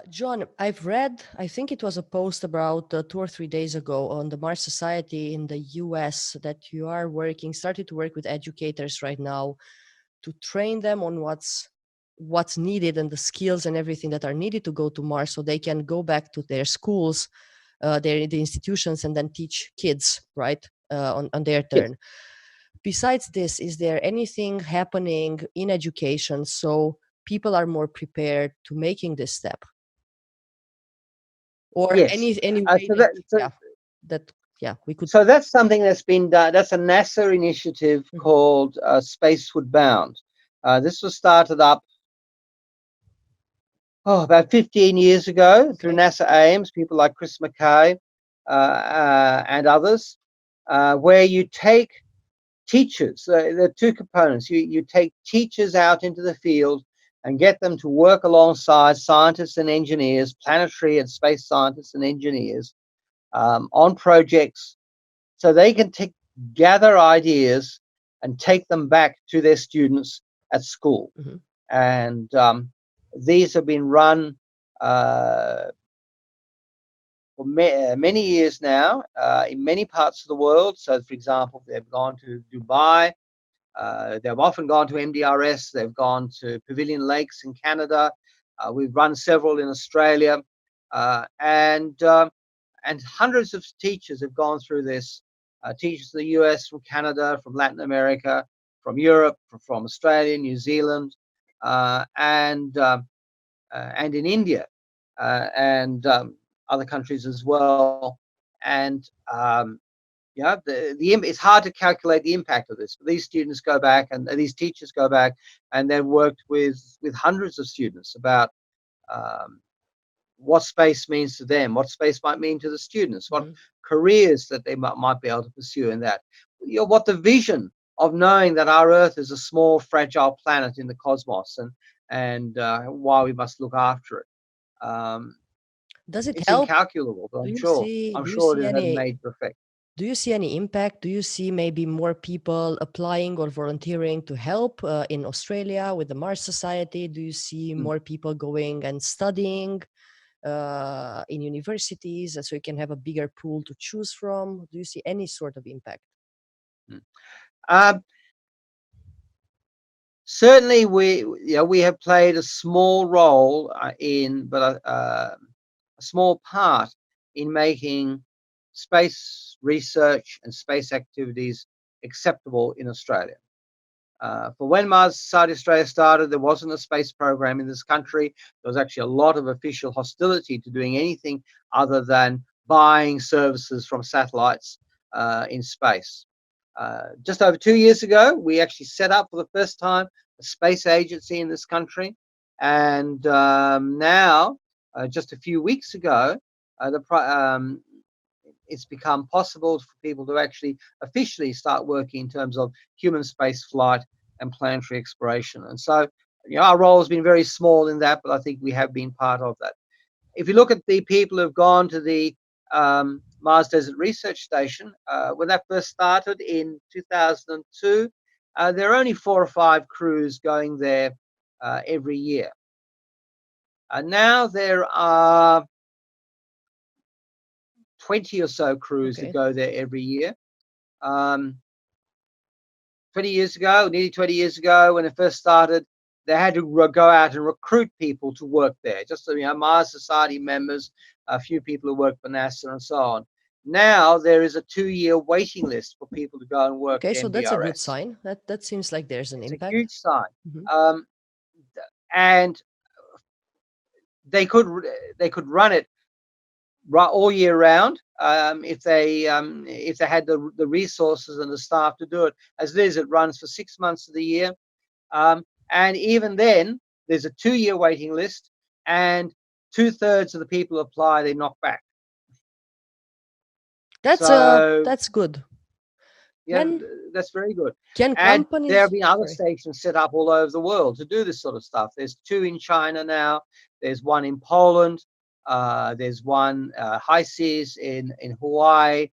John, I've read, I think it was a post about 2 or 3 days ago on the Mars Society in the US that you are started to work with educators right now to train them on what's needed and the skills and everything that are needed to go to Mars so they can go back to their schools, the institutions, and then teach kids, right, on their Yes. turn. Besides this, is there anything happening in education so people are more prepared to making this step? Or Yes. any way So that, that so, yeah, that, yeah, we could. so that's something that's been done. That's a NASA initiative Mhm. called Spaceward Bound. This was started up about 15 years ago through Okay. NASA Ames, people like Chris McKay and others, where you take teachers. There are two components. You take teachers out into the field and get them to work alongside scientists and engineers, planetary and space scientists and engineers, on projects so they can gather ideas and take them back to their students at school. Hmm. And these have been run for many years now in many parts of the world. So, for example, they've gone to Dubai. They've often gone to MDRS. They've gone to Pavilion Lakes in Canada. We've run several in Australia, and hundreds of teachers have gone through this. Teachers in the US, from Canada, from Latin America, from Europe, from Australia, New Zealand, and in India, and other countries as well. And yeah, it's hard to calculate the impact of this. But these students go back, and these teachers go back, and they've worked with hundreds of students about um, what space means to them, what space might mean to the students, what Hmm. careers that they might be able to pursue in that. What the vision of knowing that our Earth is a small, fragile planet in the cosmos, and why we must look after it. Um, Does it it's help? incalculable, but Do I'm you sure see, I'm do you sure see it has a any, major effect. do you see any impact? Do you see maybe more people applying or volunteering to help in Australia with the Mars Society? Do you see Mm, more people going and studying in universities, so you can have a bigger pool to choose from? Do you see any sort of impact? mm. Um, Certainly, we have played a small role a small part in making space research and space activities acceptable in Australia. For when Mars Society Australia started, there wasn't a space program in this country. There was actually a lot of official hostility to doing anything other than buying services from satellites in space. Just over 2 years ago, we actually set up for the first time a space agency in this country. And now, just a few weeks ago, it's become possible for people to actually officially start working in terms of human space flight and planetary exploration. And so, our role has been very small in that, but I think we have been part of that. If you look at the people who've gone to the Mars Desert Research Station, when that first started in 2002, there are only 4 or 5 crews going there every year. Now there are 20 or so crews that Okay. go there every year. Um, 20 years ago, nearly 20 years ago, when it first started, they had to go out and recruit people to work there. Just so, Mars Society members, a few people who work for NASA, and so on. Now there is a 2-year waiting list for people to go and work Okay, at so that's a good MDRS. sign. That seems like there's an It's a impact. huge sign, Hmm. um, and they could they could run it all year round if they had the resources and the staff to do it. As it is, it runs for 6 months of the year. And even then, there's a 2-year waiting list, and 2/3 of the people who apply, they knock back. So That's good. yeah, Can that's very good. can And there have companies, been other sorry. stations set up all over the world to do this sort of stuff. There's 2 in China now. There's one in Poland. There's one high seas in Hawaii.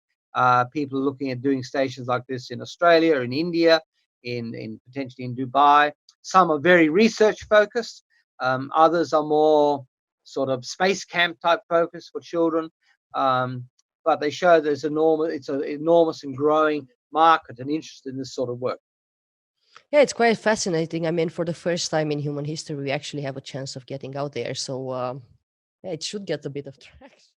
People are looking at doing stations like this in Australia, in India, in potentially in Dubai. Some are very research focused. Others are more sort of space camp type focus for children. But they show there's it's an enormous and growing market and interest in this sort of work. Yeah, it's quite fascinating. I mean, for the first time in human history, we actually have a chance of getting out there. So yeah, it should get a bit of traction.